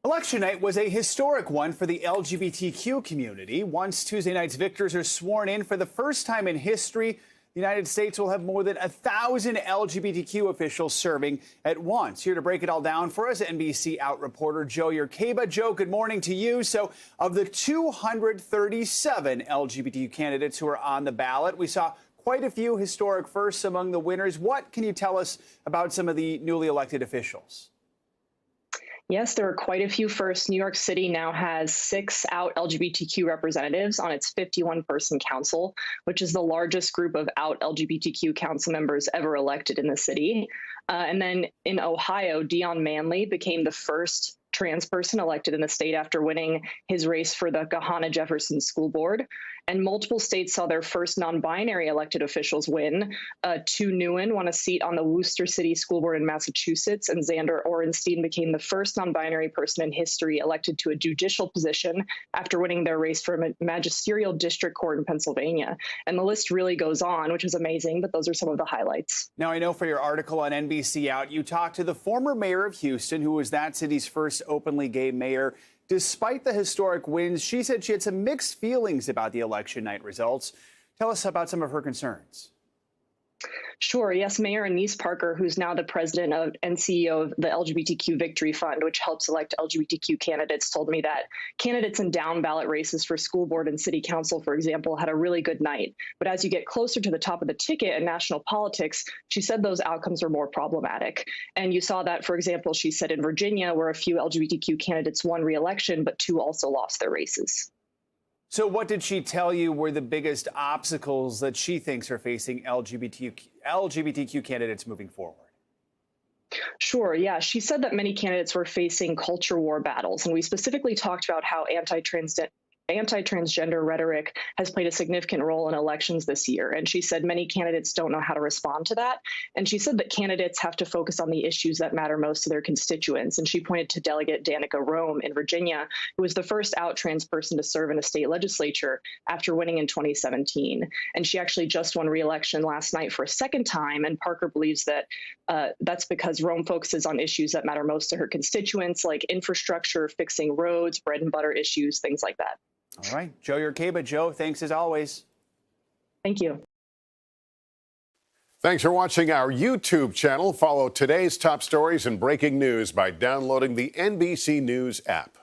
Election night was a historic one for the LGBTQ community. Once Tuesday night's victors are sworn in for the first time in history, the United States will have more than 1,000 LGBTQ officials serving at once. Here to break it all down for us, NBC Out reporter Joe Yerkeba. Joe, good morning to you. So, of the 237 LGBTQ candidates who are on the ballot, we saw quite a few historic firsts among the winners. What can you tell us about some of the newly elected officials? Yes, there are quite a few firsts. New York City now has 6 out LGBTQ representatives on its 51-person council, which is the largest group of out LGBTQ council members ever elected in the city. And then in Ohio, Dion Manley became the first trans person elected in the state after winning his race for the Gahanna-Jefferson School Board. And multiple states saw their first non-binary elected officials win. Tu Nguyen won a seat on the Worcester City School Board in Massachusetts, and Xander Orenstein became the first non-binary person in history elected to a judicial position after winning their race for a magisterial district court in Pennsylvania. And the list really goes on, which is amazing, but those are some of the highlights. Now, I know for your article on NBC Out, you talked to the former mayor of Houston, who was that city's first openly gay mayor. Despite the historic wins, she said she had some mixed feelings about the election night results. Tell us about some of her concerns. Sure. Yes, Mayor Annise, who's now the president of and CEO of the LGBTQ Victory Fund, which helps elect LGBTQ candidates, told me that candidates in down ballot races for school board and city council, for example, had a really good night. But as you get closer to the top of the ticket in national politics, she said those outcomes are more problematic. And you saw that, for example, she said in Virginia, where a few LGBTQ candidates won re-election, but 2 also lost their races. So what did she tell you were the biggest obstacles that she thinks are facing LGBTQ candidates moving forward? Sure. Yeah. She said that many candidates were facing culture war battles. And we specifically talked about how anti-transgender rhetoric has played a significant role in elections this year. And she said many candidates don't know how to respond to that. And she said that candidates have to focus on the issues that matter most to their constituents. And she pointed to Delegate Danica Rome in Virginia, who was the first out trans person to serve in the state legislature after winning in 2017. And she actually just won re-election last night for a second time. And Parker believes that that's because Rome focuses on issues that matter most to her constituents, like infrastructure, fixing roads, bread and butter issues, things like that. All right. Joe Yerkeba. Joe, thanks as always. Thank you. Thanks for watching our YouTube channel. Follow today's top stories and breaking news by downloading the NBC News app.